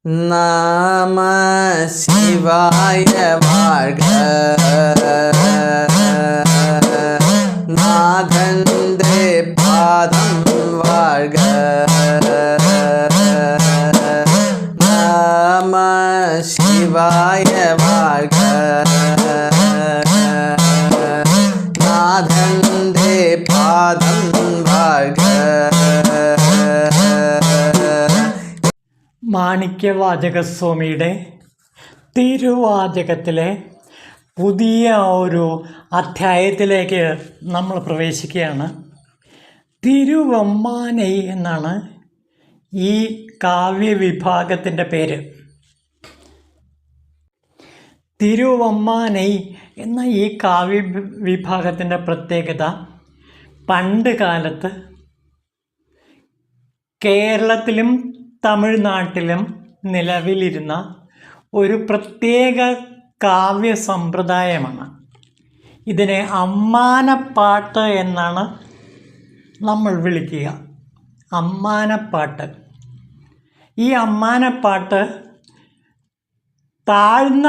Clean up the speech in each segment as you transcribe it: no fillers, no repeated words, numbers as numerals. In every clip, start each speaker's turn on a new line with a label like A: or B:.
A: நம சிவாய வாழ்க. நாதன்றே பாதம் வாழ்க. நம சிவாய வாழ்க. நாதன்றே பாதம் வாழ்க.
B: മാണിക്യവാചകസ്വാമിയുടെ തിരുവാചകത്തിലെ പുതിയ ഒരു അധ്യായത്തിലേക്ക് നമ്മൾ പ്രവേശിക്കുകയാണ്. തിരുവമ്മാനൈ എന്നാണ് ഈ കാവ്യവിഭാഗത്തിൻ്റെ പേര്. തിരുവമ്മാനൈ എന്ന ഈ കാവ്യവിഭാഗത്തിൻ്റെ പ്രത്യേകത, പണ്ട് കാലത്ത് കേരളത്തിലും തമിഴ്നാട്ടിലും നിലവിലിരുന്ന ഒരു പ്രത്യേക കാവ്യ സമ്പ്രദായമാണ്. ഇതിനെ അമ്മാനപ്പാട്ട് എന്നാണ് നമ്മൾ വിളിക്കുക. അമ്മാനപ്പാട്ട്. ഈ അമ്മാനപ്പാട്ട് താഴ്ന്ന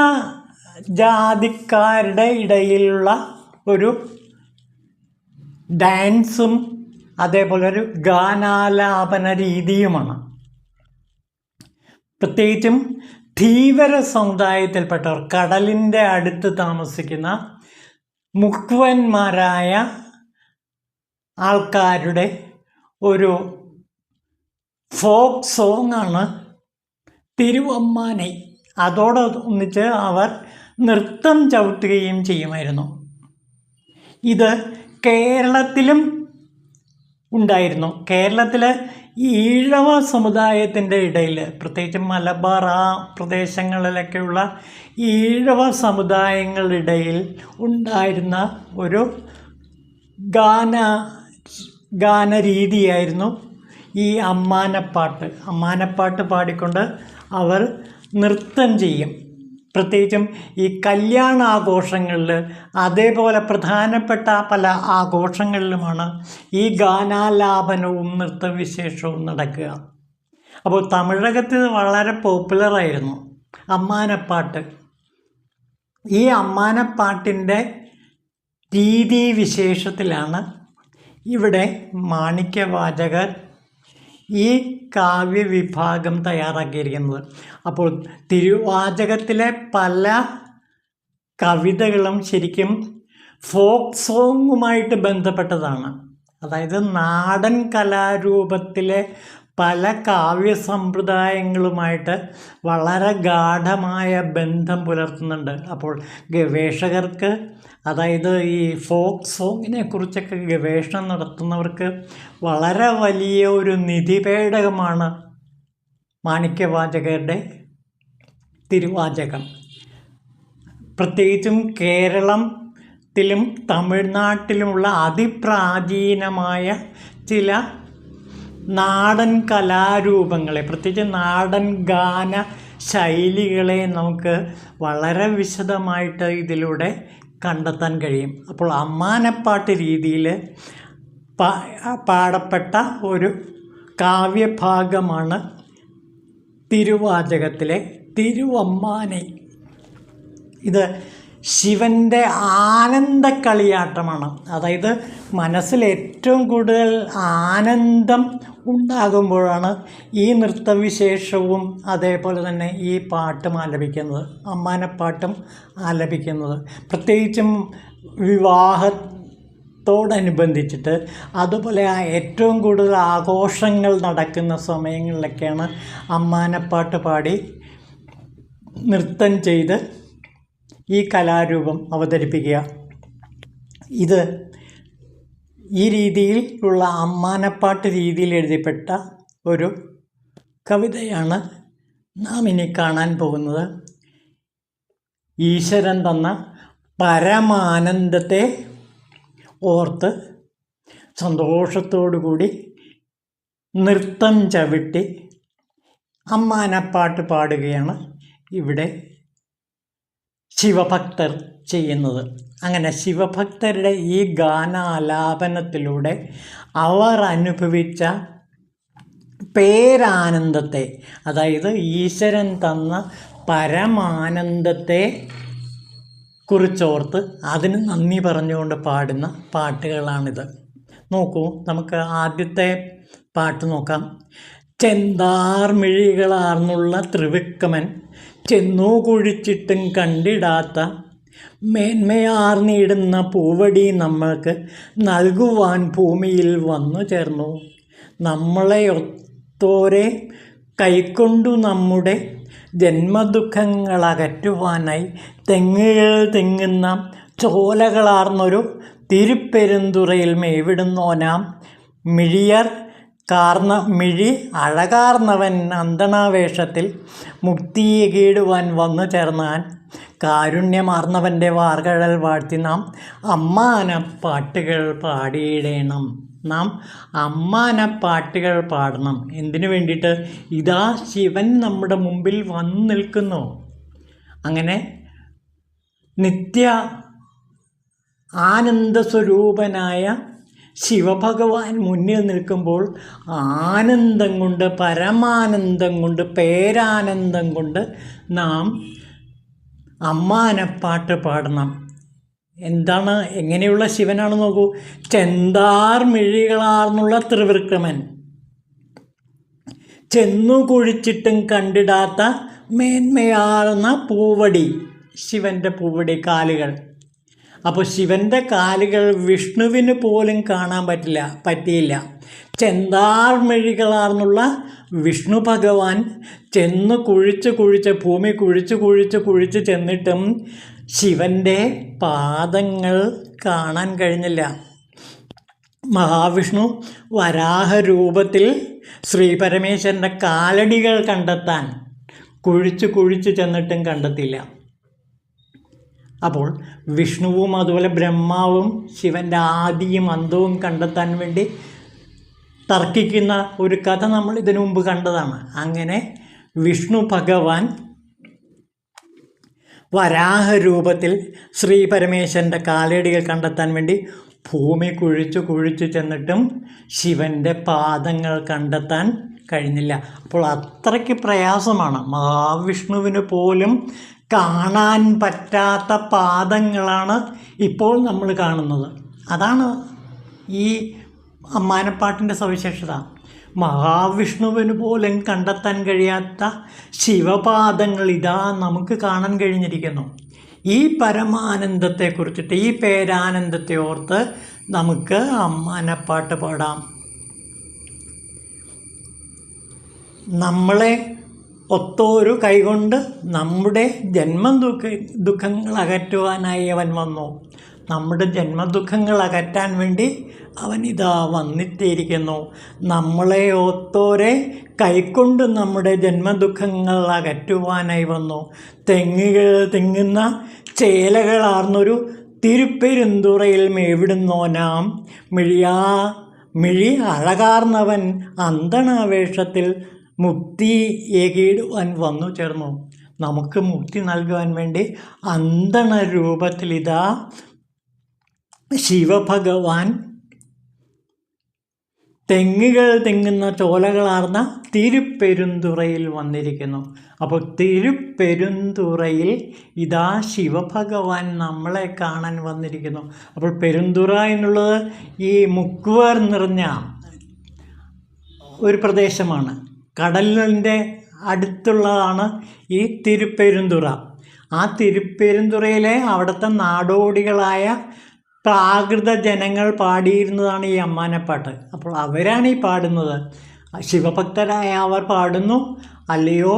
B: ജാതിക്കാരുടെ ഇടയിലുള്ള ഒരു ഡാൻസും അതേപോലെ ഒരു ഗാനാലാപന രീതിയുമാണ്. പ്രത്യേകിച്ചും ധീവര സമുദായത്തിൽപ്പെട്ടവർ, കടലിൻ്റെ അടുത്ത് താമസിക്കുന്ന മുക്കുവന്മാരായ ആൾക്കാരുടെ ഒരു ഫോക്ക് സോങ് ആണ് തിരുവമ്മാനൈ. അതോടൊന്നിച്ച് അവർ നൃത്തം ചവിട്ടുകയും ചെയ്യുമായിരുന്നു. ഇത് കേരളത്തിലും ഉണ്ടായിരുന്നു. കേരളത്തിലെ ഈഴവ സമുദായത്തിൻ്റെ ഇടയിൽ, പ്രത്യേകിച്ച് മലബാർ ആ പ്രദേശങ്ങളിലൊക്കെയുള്ള ഈഴവ സമുദായങ്ങളുടെ ഇടയിൽ ഉണ്ടായിരുന്ന ഒരു ഗാനരീതിയായിരുന്നു ഈ അമ്മാനപ്പാട്ട്. അമ്മാനപ്പാട്ട് പാടിക്കൊണ്ട് അവർ നൃത്തം ചെയ്യും. പ്രത്യേകിച്ചും ഈ കല്യാണാഘോഷങ്ങളിൽ, അതേപോലെ പ്രധാനപ്പെട്ട പല ആഘോഷങ്ങളിലുമാണ് ഈ ഗാനാലാപനവും നൃത്തവിശേഷവും നടക്കുക. അപ്പോൾ തമിഴകത്ത് വളരെ പോപ്പുലറായിരുന്നു അമ്മാനപ്പാട്ട്. ഈ അമ്മാനപ്പാട്ടിൻ്റെ രീതിവിശേഷത്തിലാണ് ഇവിടെ മാണിക്യവാചകർ ഈ കാവ്യവിഭാഗം തയ്യാറാക്കിയിരിക്കുന്നത്. അപ്പോൾ തിരുവാചകത്തിലെ പല കവിതകളും ശരിക്കും ഫോക്ക് സോങ്ങുമായിട്ട് ബന്ധപ്പെട്ടതാണ്. അതായത് നാടൻ കലാരൂപത്തിലെ പല കാവ്യ സമ്പ്രദായങ്ങളുമായിട്ട് വളരെ ഗാഢമായ ബന്ധം പുലർത്തുന്നുണ്ട്. അപ്പോൾ ഗവേഷകർക്ക്, അതായത് ഈ ഫോക്ക് സോങ്ങിനെ കുറിച്ചൊക്കെ ഗവേഷണം നടത്തുന്നവർക്ക് വളരെ വലിയ ഒരു നിധിപേടകമാണ് മാണിക്യവാചകരുടെ തിരുവാചകം. പ്രത്യേകിച്ചും കേരളത്തിലും തമിഴ്നാട്ടിലുമുള്ള അതിപ്രാചീനമായ ചില നാടൻ കലാരൂപങ്ങളെ, പ്രത്യേകിച്ച് നാടൻ ഗാന ശൈലികളെ നമുക്ക് വളരെ വിശദമായിട്ട് ഇതിലൂടെ കണ്ടെത്താൻ കഴിയും. അപ്പോൾ അമ്മാനപ്പാട്ട് രീതിയിൽ പാടപ്പെട്ട ഒരു കാവ്യഭാഗമാണ് തിരുവാചകത്തിലെ തിരുവമ്മാനൈ. ഇത് ശിവൻ്റെ ആനന്ദക്കളിയാട്ടമാണ്. അതായത് മനസ്സിൽ ഏറ്റവും കൂടുതൽ ആനന്ദം ഉണ്ടാകുമ്പോഴാണ് ഈ നൃത്തവിശേഷവും അതേപോലെ തന്നെ ഈ പാട്ടും ആലപിക്കുന്നത്, അമ്മാനപ്പാട്ടും ആലപിക്കുന്നത്. പ്രത്യേകിച്ചും വിവാഹത്തോടനുബന്ധിച്ചിട്ട്, അതുപോലെ ഏറ്റവും കൂടുതൽ ആഘോഷങ്ങൾ നടക്കുന്ന സമയങ്ങളിലൊക്കെയാണ് അമ്മാനപ്പാട്ട് പാടി നൃത്തം ചെയ്ത് ഈ കലാരൂപം അവതരിപ്പിക്കുക. ഇത് ഈ രീതിയിലുള്ള അമ്മാനപ്പാട്ട് രീതിയിൽ എഴുതപ്പെട്ട ഒരു കവിതയാണ് നാം ഇനി കാണാൻ പോകുന്നത്. ഈശ്വരൻ തന്ന പരമാനന്ദത്തെ ഓർത്ത് സന്തോഷത്തോടു കൂടി നൃത്തം ചവിട്ടി അമ്മാനപ്പാട്ട് പാടുകയാണ് ഇവിടെ ശിവഭക്തർ ചെയ്യുന്നത്. അങ്ങനെ ശിവഭക്തരുടെ ഈ ഗാനാലാപനത്തിലൂടെ അവർ അനുഭവിച്ച പേരാനന്ദത്തെ, അതായത് ഈശ്വരൻ തന്ന പരമാനന്ദത്തെ കുറിച്ചോർത്ത് അതിന് നന്ദി പറഞ്ഞുകൊണ്ട് പാടുന്ന പാട്ടുകളാണിത്. നോക്കൂ, നമുക്ക് ആദ്യത്തെ പാട്ട് നോക്കാം. ചെന്താർമിഴികളാർന്നുള്ള ത്രിവിക്രമൻ ചെന്നു കുഴിച്ചിട്ടും കണ്ടിടാത്ത മേന്മയാർന്നിടുന്ന പൂവടി നമ്മൾക്ക് നൽകുവാൻ ഭൂമിയിൽ വന്നു ചേർന്നു. നമ്മളെയൊത്തോരെ കൈക്കൊണ്ടു നമ്മുടെ ജന്മദുഃഖങ്ങളകറ്റുവാനായി തെങ്ങുകൾ തിങ്ങുന്ന ചോലകളാർന്നൊരു തിരുപ്പെരുന്തുറയിൽ മേവിടുന്നോനാം മിഴി അഴകാർന്നവൻ അന്തണാവേഷത്തിൽ മുക്തിയെ കീടുവാൻ വന്നു ചേർന്നാൻ. കാരുണ്യമാർന്നവൻ്റെ വാർകഴൽ വാഴ്ത്തി നാം അമ്മാനപ്പാട്ടുകൾ പാടിയിടേണം. നാം അമ്മാനപ്പാട്ടുകൾ പാടണം. എന്തിനു വേണ്ടിയിട്ട്? ഇതാ ശിവൻ നമ്മുടെ മുമ്പിൽ വന്നു നിൽക്കുന്നു. അങ്ങനെ നിത്യ ആനന്ദസ്വരൂപനായ ശിവഭഗവാൻ മുന്നിൽ നിൽക്കുമ്പോൾ ആനന്ദം കൊണ്ട്, പരമാനന്ദം കൊണ്ട്, പേരാനന്ദം കൊണ്ട് നാം അമ്മാനപ്പാട്ട് പാടണം. എന്താണ്, എങ്ങനെയുള്ള ശിവനാണ് നോക്കൂ. ചെന്താർമിഴികളാർന്നുള്ള ത്രിവിക്രമൻ, ചെന്നു കുഴിച്ചിട്ടും കണ്ടിടാത്ത മേന്മയാർന്ന പൂവടി, ശിവൻ്റെ പൂവടി കാലുകൾ. അപ്പോൾ ശിവൻ്റെ കാലുകൾ വിഷ്ണുവിന് പോലും കാണാൻ പറ്റിയില്ല. ചെന്താർമിഴികളാർന്നുള്ള വിഷ്ണു ഭഗവാൻ ചെന്ന് കുഴിച്ച് ഭൂമി കുഴിച്ച് ചെന്നിട്ടും ശിവൻ്റെ പാദങ്ങൾ കാണാൻ കഴിഞ്ഞില്ല. മഹാവിഷ്ണു വരാഹരൂപത്തിൽ ശ്രീപരമേശ്വരൻ്റെ കാലടികൾ കണ്ടെത്താൻ കുഴിച്ച് ചെന്നിട്ടും കണ്ടെത്തില്ല. അപ്പോൾ വിഷ്ണുവും അതുപോലെ ബ്രഹ്മാവും ശിവൻ്റെ ആദിയും അന്തവും കണ്ടെത്താൻ വേണ്ടി തർക്കിക്കുന്ന ഒരു കഥ നമ്മൾ ഇതിനു മുമ്പ് കണ്ടതാണ്. അങ്ങനെ വിഷ്ണു ഭഗവാൻ വരാഹരൂപത്തിൽ ശ്രീ പരമേശ്വരൻ്റെ കാലടികൾ കണ്ടെത്താൻ വേണ്ടി ഭൂമി കുഴിച്ചു ചെന്നിട്ടും ശിവൻ്റെ പാദങ്ങൾ കണ്ടെത്താൻ കഴിഞ്ഞില്ല. അപ്പോൾ അത്രയ്ക്ക് പ്രയാസമാണ്. മഹാവിഷ്ണുവിന് പോലും കാണാൻ പറ്റാത്ത പാദങ്ങളാണ് ഇപ്പോൾ നമ്മൾ കാണുന്നത്. അതാണ് ഈ അമ്മാനപ്പാട്ടിൻ്റെ സവിശേഷത. മഹാവിഷ്ണുവിന് പോലും കണ്ടെത്താൻ കഴിയാത്ത ശിവപാദങ്ങൾ ഇതാ നമുക്ക് കാണാൻ കഴിഞ്ഞിരിക്കുന്നു. ഈ പരമാനന്ദത്തെക്കുറിച്ചിട്ട്, ഈ പേരാനന്ദത്തെ ഓർത്ത് നമുക്ക് അമ്മാനപ്പാട്ട് പാടാം. നമ്മളെ ഒത്തോരു കൈകൊണ്ട് നമ്മുടെ ദുഃഖങ്ങൾ അകറ്റുവാനായി അവൻ വന്നു. നമ്മുടെ ജന്മദുഃഖങ്ങൾ അകറ്റാൻ വേണ്ടി അവൻ ഇതാ വന്നിട്ടിരിക്കുന്നു. നമ്മളെ ഒത്തോരെ കൈക്കൊണ്ട് നമ്മുടെ ജന്മദുഃഖങ്ങൾ അകറ്റുവാനായി വന്നു. തെങ്ങുകൾ തിങ്ങുന്ന ചേലകളാർന്നൊരു തിരുപ്പെരുന്തുറയിൽ മേവിടുന്നോനാം മിഴി അഴകാർന്നവൻ അന്തണാവേഷത്തിൽ മുക്തിയെ കീടുവാൻ വന്നു ചേർന്നു. നമുക്ക് മുക്തി നൽകുവാൻ വേണ്ടി അന്തണ രൂപത്തിൽ ഇതാ ശിവഭഗവാൻ തെങ്ങുകൾ തിങ്ങുന്ന ചോലകളാർന്ന തിരുപ്പെരുന്തുറയിൽ വന്നിരിക്കുന്നു. അപ്പോൾ തിരുപ്പെരുന്തുറയിൽ ഇതാ ശിവഭഗവാൻ നമ്മളെ കാണാൻ വന്നിരിക്കുന്നു. അപ്പോൾ പെരുന്തുറ എന്നുള്ളത് ഈ മുക്കുവർ നിറഞ്ഞ ഒരു പ്രദേശമാണ്. കടലിൻ്റെ അടുത്തുള്ളതാണ് ഈ തിരുപ്പെരുന്തുറ. ആ തിരുപ്പെരുന്തുറയിലെ അവിടുത്തെ നാടോടികളായ പ്രാകൃത ജനങ്ങൾ പാടിയിരുന്നതാണ് ഈ അമ്മാനപ്പാട്ട്. അപ്പോൾ അവരാണ് ഈ പാടുന്നത്. ശിവഭക്തരായ അവർ പാടുന്നു, അല്ലയോ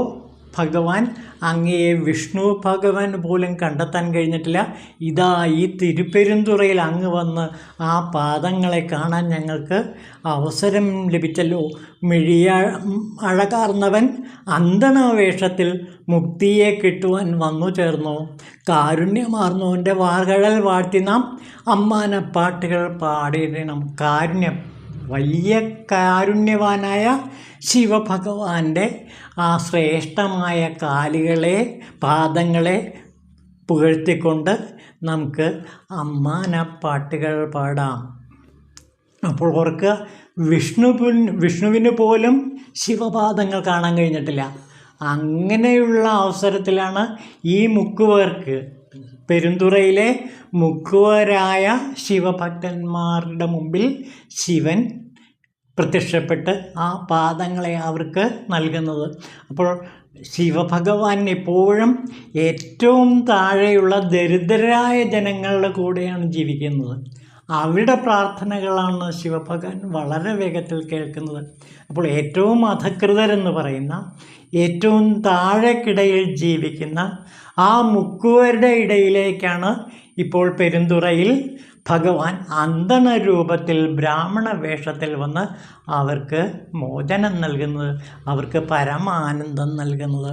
B: ഭഗവാൻ, അങ്ങയെ വിഷ്ണു ഭഗവാൻ പോലും കണ്ടെത്താൻ കഴിഞ്ഞിട്ടില്ല. ഇതാ ഈ തിരുപ്പെരുന്തുറയിൽ അങ്ങ് വന്ന് ആ പാദങ്ങളെ കാണാൻ ഞങ്ങൾക്ക് അവസരം ലഭിച്ചല്ലോ. അഴകാർന്നവൻ അന്തണവേഷത്തിൽ മുക്തിയെ കിട്ടുവാൻ വന്നു ചേർന്നു. കാരുണ്യമാർന്നവൻ്റെ വാർകഴൽ വാഴ്ത്തി നാം അമ്മാനപ്പാട്ടുകൾ പാടിയിടണം. വലിയ കാരുണ്യവാനായ ശിവഭഗവാന്റെ ആ ശ്രേഷ്ഠമായ പാദങ്ങളെ പുകഴ്ത്തിക്കൊണ്ട് നമുക്ക് അമ്മാനപ്പാട്ടുകൾ പാടാം. അപ്പോൾ ഓർക്കുക, വിഷ്ണുവിന് പോലും ശിവപാദങ്ങൾ കാണാൻ കഴിഞ്ഞിട്ടില്ല. അങ്ങനെയുള്ള അവസരത്തിലാണ് ഈ മുക്കുവർക്ക്, പെരുന്തുറയിലെ മുക്കുവരായ ശിവഭക്തന്മാരുടെ മുമ്പിൽ ശിവൻ പ്രത്യക്ഷപ്പെട്ട് ആ പാദങ്ങളെ അവർക്ക് നൽകുന്നത്. അപ്പോൾ ശിവഭഗവാൻ എപ്പോഴും ഏറ്റവും താഴെയുള്ള ദരിദ്രരായ ജനങ്ങളുടെ കൂടെയാണ് ജീവിക്കുന്നത്. അവരുടെ പ്രാർത്ഥനകളാണ് ശിവഭഗവാൻ വളരെ വേഗത്തിൽ കേൾക്കുന്നത്. അപ്പോൾ ഏറ്റവും അധകൃതരെന്ന് പറയുന്ന, ഏറ്റവും താഴെക്കിടയിൽ ജീവിക്കുന്ന ആ മുക്കുവരുടെ ഇടയിലേക്കാണ് ഇപ്പോൾ പെരുന്തുറയിൽ ഭഗവാൻ അന്തണ രൂപത്തിൽ ബ്രാഹ്മണ വേഷത്തിൽ വന്ന് അവർക്ക് മോചനം നൽകുന്നത്, അവർക്ക് പരമാനന്ദം നൽകുന്നത്.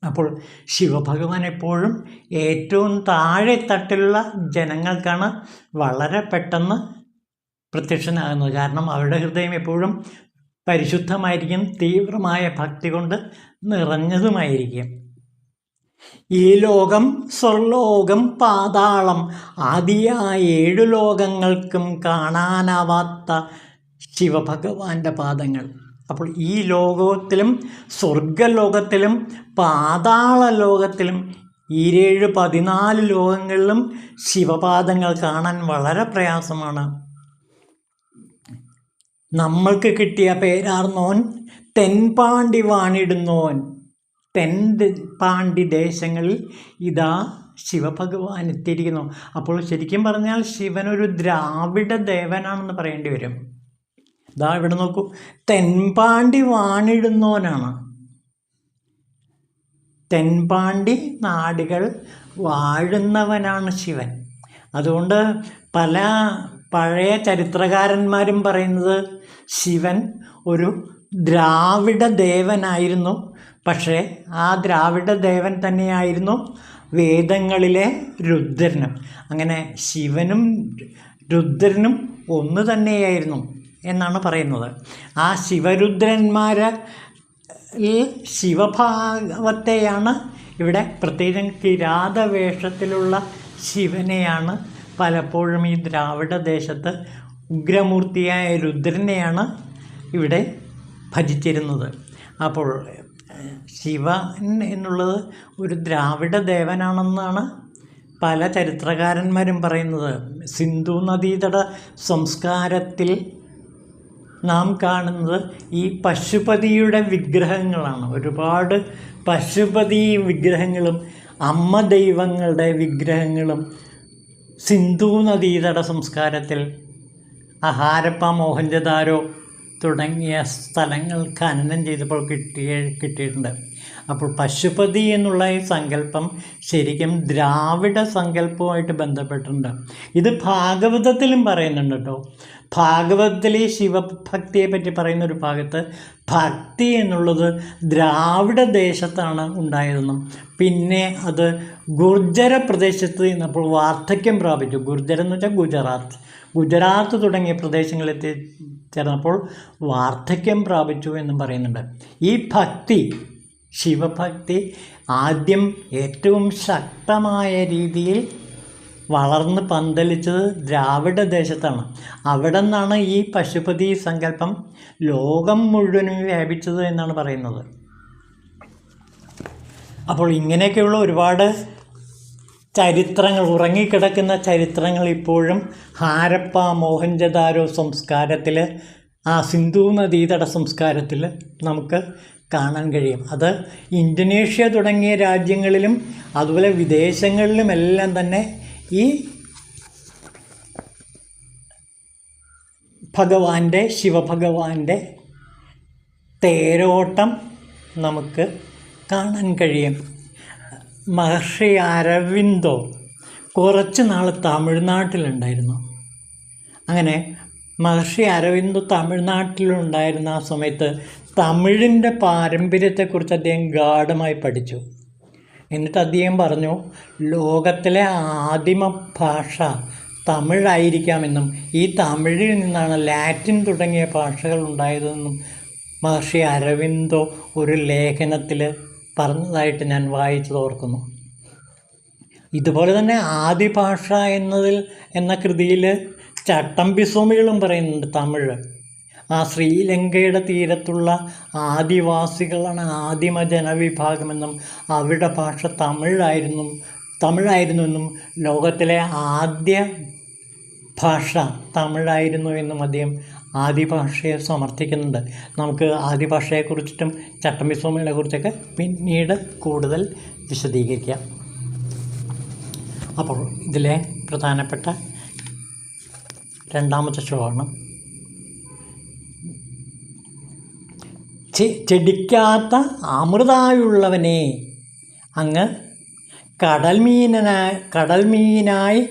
B: അപ്പോൾ ശിവഭഗവാൻ എപ്പോഴും ഏറ്റവും താഴെ തട്ടിലുള്ള ജനങ്ങൾക്കാണ് വളരെ പെട്ടെന്ന് പ്രത്യക്ഷനാകുന്നത്. കാരണം അവരുടെ ഹൃദയം എപ്പോഴും പരിശുദ്ധമായിരിക്കും, തീവ്രമായ ഭക്തി കൊണ്ട് നിറഞ്ഞതുമായിരിക്കും. ഈ ലോകം, സ്വർലോകം, പാതാളം ആദിയായ 7 ലോകങ്ങൾക്കും കാണാനാവാത്ത ശിവഭഗവാന്റെ പാദങ്ങൾ. അപ്പോൾ ഈ ലോകത്തിലും സ്വർഗലോകത്തിലും പാതാള ലോകത്തിലും 14 ലോകങ്ങളിലും ശിവപാദങ്ങൾ കാണാൻ വളരെ പ്രയാസമാണ്. നമ്മൾക്ക് കിട്ടിയ പേരാർന്നോൻ തെൻപാണ്ടി വാണിടുന്നോൻ. തെൻപാണ്ടി ദേശങ്ങളിൽ ഇതാ ശിവഭഗവാൻ എത്തിയിരിക്കുന്നു. അപ്പോൾ ശരിക്കും പറഞ്ഞാൽ ശിവനൊരു ദ്രാവിഡ ദേവനാണെന്ന് പറയേണ്ടി വരും. ഇതാ ഇവിടെ നോക്കൂ, തെൻപാണ്ടി വാണിടുന്നോനാണ്. തെൻപാണ്ടി നാടുകൾ വാഴുന്നവനാണ് ശിവൻ. അതുകൊണ്ട് പല പഴയ ചരിത്രകാരന്മാരും പറയുന്നത് ശിവൻ ഒരു ദ്രാവിഡ ദേവനായിരുന്നു. പക്ഷേ ആ ദ്രാവിഡ ദേവൻ തന്നെയായിരുന്നു വേദങ്ങളിലെ രുദ്രനും. അങ്ങനെ ശിവനും രുദ്രനും ഒന്ന് തന്നെയായിരുന്നു എന്നാണ് പറയുന്നത്. ആ ശിവരുദ്രന്മാരിൽ ശിവഭാവത്തെയാണ് ഇവിടെ, പ്രത്യേകം കിരാതവേഷത്തിലുള്ള ശിവനെയാണ് പലപ്പോഴും ഈ ദ്രാവിഡ ദേശത്ത് ഉഗ്രമൂർത്തിയായ രുദ്രനെയാണ് ഇവിടെ ഭജിച്ചിരുന്നത്. അപ്പോൾ ശിവൻ എന്നുള്ളത് ഒരു ദ്രാവിഡ ദേവനാണെന്നാണ് പല ചരിത്രകാരന്മാരും പറയുന്നത്. സിന്ധു നദീതട സംസ്കാരത്തിൽ നാം കാണുന്നത് ഈ പശുപതിയുടെ വിഗ്രഹങ്ങളാണ്. ഒരുപാട് പശുപതി വിഗ്രഹങ്ങളും അമ്മ ദൈവങ്ങളുടെ വിഗ്രഹങ്ങളും സിന്ധു നദീതട സംസ്കാരത്തിൽ ഹാരപ്പ, മോഹൻജദാരോ തുടങ്ങിയ സ്ഥലങ്ങൾ ഖനനം ചെയ്തപ്പോൾ കിട്ടിയിട്ടുണ്ട്. അപ്പോൾ പശുപതി എന്നുള്ള ഈ സങ്കല്പം ശരിക്കും ദ്രാവിഡ സങ്കല്പവുമായിട്ട് ബന്ധപ്പെട്ടിട്ടുണ്ട്. ഇത് ഭാഗവതത്തിലും പറയുന്നുണ്ട് കേട്ടോ. ഭാഗവതത്തിൽ ഈ ശിവഭക്തിയെ പറ്റി പറയുന്ന ഒരു ഭാഗത്ത് ഭക്തി എന്നുള്ളത് ദ്രാവിഡ ദേശത്താണ് ഉണ്ടായതെന്നും പിന്നെ അത് ഗുർജര പ്രദേശത്ത് നിന്നപ്പോൾ വാർദ്ധക്യം പ്രാപിച്ചു. ഗുർജരം എന്ന് വെച്ചാൽ ഗുജറാത്ത് തുടങ്ങിയ പ്രദേശങ്ങളിൽ ചേർന്നപ്പോൾ വാർദ്ധക്യം പ്രാപിച്ചു എന്നും പറയുന്നുണ്ട്. ഈ ഭക്തി, ശിവഭക്തി ആദ്യം ഏറ്റവും ശക്തമായ രീതിയിൽ വളർന്ന് പന്തലിച്ചത് ദ്രാവിഡ ദേശത്താണ്. അവിടെ നിന്നാണ് ഈ പശുപതി സങ്കല്പം ലോകം മുഴുവനും വ്യാപിച്ചത് എന്നാണ് പറയുന്നത്. അപ്പോൾ ഇങ്ങനെയൊക്കെയുള്ള ഒരുപാട് ചരിത്രങ്ങൾ, ഉറങ്ങിക്കിടക്കുന്ന ചരിത്രങ്ങൾ ഇപ്പോഴും ഹാരപ്പ, മോഹൻജദാരോ സംസ്കാരത്തിൽ, ആ സിന്ധു നദീതട സംസ്കാരത്തിൽ നമുക്ക് കാണാൻ കഴിയും. അത് ഇന്തോനേഷ്യ തുടങ്ങിയ രാജ്യങ്ങളിലും അതുപോലെ വിദേശങ്ങളിലുമെല്ലാം തന്നെ ഈ ശിവഭഗവാന്റെ തേരോട്ടം നമുക്ക് കാണാൻ കഴിയും. മഹർഷി അരവിന്ദോ കുറച്ച് നാൾ തമിഴ്നാട്ടിലുണ്ടായിരുന്നു. അങ്ങനെ മഹർഷി അരവിന്ദോ തമിഴ്നാട്ടിലുണ്ടായിരുന്ന ആ സമയത്ത് തമിഴിൻ്റെ പാരമ്പര്യത്തെക്കുറിച്ച് അദ്ദേഹം ഗാഢമായി പഠിച്ചു. എന്നിട്ട് അദ്ദേഹം പറഞ്ഞു, ലോകത്തിലെ ആദിമ ഭാഷ തമിഴായിരിക്കാമെന്നും ഈ തമിഴിൽ നിന്നാണ് ലാറ്റിൻ തുടങ്ങിയ ഭാഷകൾ ഉണ്ടായതെന്നും മഹർഷി അരവിന്ദോ ഒരു ലേഖനത്തിൽ പറഞ്ഞതായിട്ട് ഞാൻ വായിച്ചത് ഓർക്കുന്നു. ഇതുപോലെ തന്നെ ആദിഭാഷ എന്ന കൃതിയിൽ ചട്ടമ്പിസ്വാമികളും പറയുന്നുണ്ട് തമിഴ്. ആ ശ്രീലങ്കയുടെ തീരത്തുള്ള ആദിവാസികളാണ് ആദിമ ജനവിഭാഗമെന്നും അവരുടെ ഭാഷ തമിഴായിരുന്നുവെന്നും ലോകത്തിലെ ആദ്യ ഭാഷ തമിഴായിരുന്നു എന്നും അദ്ദേഹം ആദിഭാഷയെ സമർത്ഥിക്കുന്നുണ്ട്. നമുക്ക് ആദിഭാഷയെക്കുറിച്ചിട്ടും ചട്ടമ്പിസ്വാമികളെ കുറിച്ചൊക്കെ പിന്നീട് കൂടുതൽ വിശദീകരിക്കാം. അപ്പോൾ ഇതിലെ പ്രധാനപ്പെട്ട രണ്ടാമത്തെ ശ്ലോകമാണ് ചെടിക്കാത്ത അമൃതായുള്ളവനെ അങ്ങ് കടൽമീനായി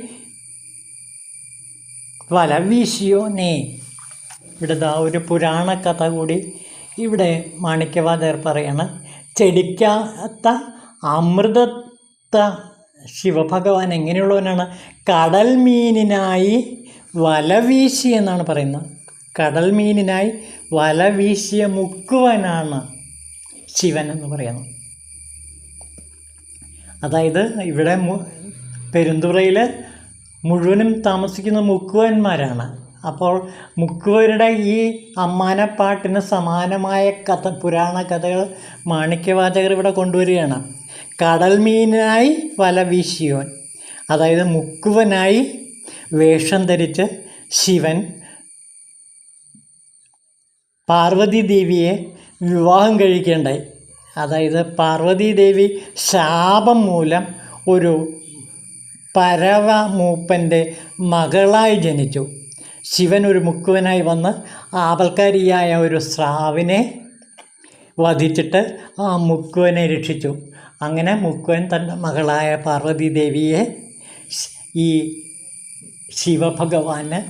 B: വല വീശിയോനേ. ഇവിടെ ഒരു പുരാണ കഥ കൂടി ഇവിടെ മാണിക്യവാചകർ പറയാണ്. ചെടിക്കാത്ത അമൃതത്ത ശിവഭഗവാൻ എങ്ങനെയുള്ളവനാണ്? കടൽ മീനിനായി വല വീശി എന്നാണ് പറയുന്നത്. കടൽ മീനിനായി വല വീശിയ മുക്കുവനാണ് ശിവൻ എന്ന് പറയുന്നത്. അതായത് ഇവിടെ പെരുന്തുറയിൽ മുഴുവനും താമസിക്കുന്ന മുക്കുവന്മാരാണ്. അപ്പോൾ മുക്കുവരുടെ ഈ അമ്മാനപ്പാട്ടിന് സമാനമായ പുരാണ കഥകൾ മാണിക്യവാചകർ ഇവിടെ കൊണ്ടുവരികയാണ്. കടൽ മീനായി വല വീശിയോൻ, അതായത് മുക്കുവനായി വേഷം ധരിച്ച് ശിവൻ പാർവതീദേവിയെ വിവാഹം കഴിക്കേണ്ടായി. അതായത് പാർവതീദേവി ശാപം മൂലം ഒരു പരവ മൂപ്പൻ്റെ മകളായി ജനിച്ചു. ശിവൻ ഒരു മുക്കുവനായി വന്ന് ആപൽക്കാരിയായ ഒരു സ്രാവിനെ വധിച്ചിട്ട് ആ മുക്കുവനെ രക്ഷിച്ചു. അങ്ങനെ മുക്കുവൻ തൻ്റെ മകളായ പാർവതീദേവിയെ ഈ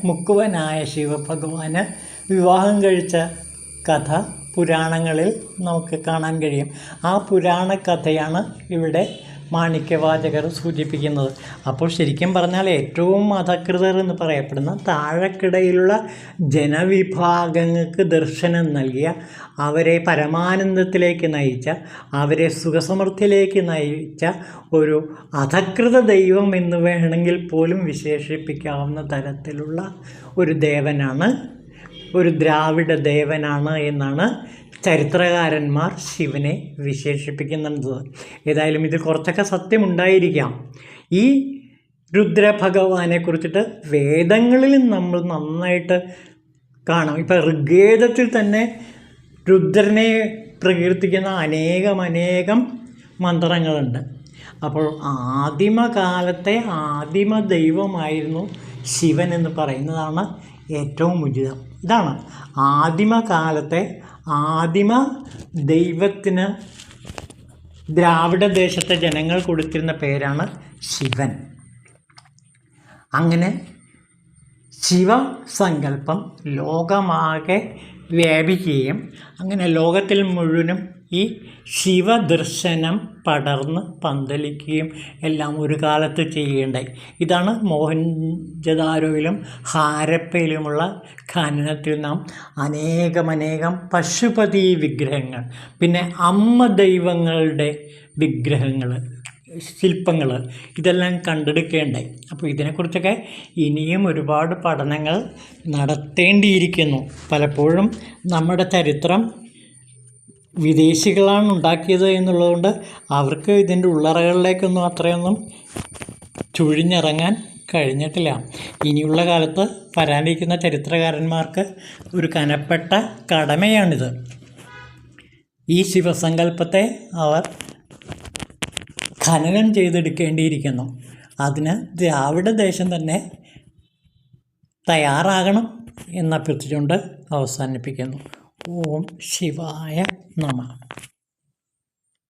B: മുക്കുവനായ ശിവഭഗവാന് വിവാഹം കഴിച്ച കഥ പുരാണങ്ങളിൽ നമുക്ക് കാണാൻ കഴിയും. ആ പുരാണ കഥയാണ് ഇവിടെ മാണിക്യവാചകർ സൂചിപ്പിക്കുന്നത്. അപ്പോൾ ശരിക്കും പറഞ്ഞാൽ ഏറ്റവും അധകൃതർ എന്ന് പറയപ്പെടുന്ന താഴെക്കിടയിലുള്ള ജനവിഭാഗങ്ങൾക്ക് ദർശനം നൽകിയ, അവരെ പരമാനന്ദത്തിലേക്ക് നയിച്ച, അവരെ സുഖസമൃദ്ധിയിലേക്ക് നയിച്ച ഒരു അധകൃത ദൈവം എന്ന് വേണമെങ്കിൽ പോലും വിശേഷിപ്പിക്കാവുന്ന തരത്തിലുള്ള ഒരു ദേവനാണ്, ഒരു ദ്രാവിഡ ദേവനാണ് എന്നാണ് ചരിത്രകാരന്മാർ ശിവനെ വിശേഷിപ്പിക്കുന്നുണ്ട്. ഏതായാലും ഇതിൽ കുറച്ചൊക്കെ സത്യമുണ്ടായിരിക്കാം. ഈ രുദ്രഭഗവാനെ കുറിച്ചിട്ട് വേദങ്ങളിൽ നമ്മൾ നന്നായിട്ട് കാണാം. ഇപ്പം ഋഗ്വേദത്തിൽ തന്നെ രുദ്രനെ പ്രകീർത്തിക്കുന്ന അനേകം മന്ത്രങ്ങളുണ്ട്. അപ്പോൾ ആദിമകാലത്തെ ആദിമ ദൈവമായിരുന്നു ശിവൻ എന്ന് പറയുന്നതാണ് ഏറ്റവും ഉചിതം. ഇതാണ് ആദിമകാലത്തെ ആദിമ ദൈവത്തിന് ദ്രാവിഡ ദേശത്തെ ജനങ്ങൾ കൊടുത്തിരുന്ന പേരാണ് ശിവൻ. അങ്ങനെ ശിവസങ്കല്പം ലോകമാകെ വ്യാപിക്കുകയും അങ്ങനെ ലോകത്തിൽ മുഴുവനും ഈ ശിവദർശനം പടർന്ന് പന്തലിക്കുകയും എല്ലാം ഒരു കാലത്ത് ചെയ്യേണ്ടായി. ഇതാണ് മോഹൻജദാരോയിലും ഹാരപ്പയിലുമുള്ള ഖനനത്തിൽ നാം അനേകം പശുപതി വിഗ്രഹങ്ങൾ, പിന്നെ അമ്മ ദൈവങ്ങളുടെ വിഗ്രഹങ്ങൾ, ശില്പങ്ങൾ ഇതെല്ലാം കണ്ടെടുക്കേണ്ടായി. അപ്പോൾ ഇതിനെക്കുറിച്ചൊക്കെ ഇനിയും ഒരുപാട് പഠനങ്ങൾ നടത്തേണ്ടിയിരിക്കുന്നു. പലപ്പോഴും നമ്മുടെ ചരിത്രം വിദേശികളാണ് ഉണ്ടാക്കിയത് എന്നുള്ളതുകൊണ്ട് അവർക്ക് ഇതിൻ്റെ ഉള്ളറകളിലേക്കൊന്നും അത്രയൊന്നും ചുഴിഞ്ഞിറങ്ങാൻ കഴിഞ്ഞിട്ടില്ല. ഇനിയുള്ള കാലത്ത് വരാനിരിക്കുന്ന ചരിത്രകാരന്മാർക്ക് ഒരു കനപ്പെട്ട കടമയാണിത്. ഈ ശിവസങ്കല്പത്തെ അവർ ഖനനം ചെയ്തെടുക്കേണ്ടിയിരിക്കുന്നു. അതിന് ദ്രാവിഡ ദേശം തന്നെ തയ്യാറാകണം എന്നഭ്യർത്ഥിച്ചുകൊണ്ട് അവസാനിപ്പിക്കുന്നു. ഓം ശിവായ നമഃ.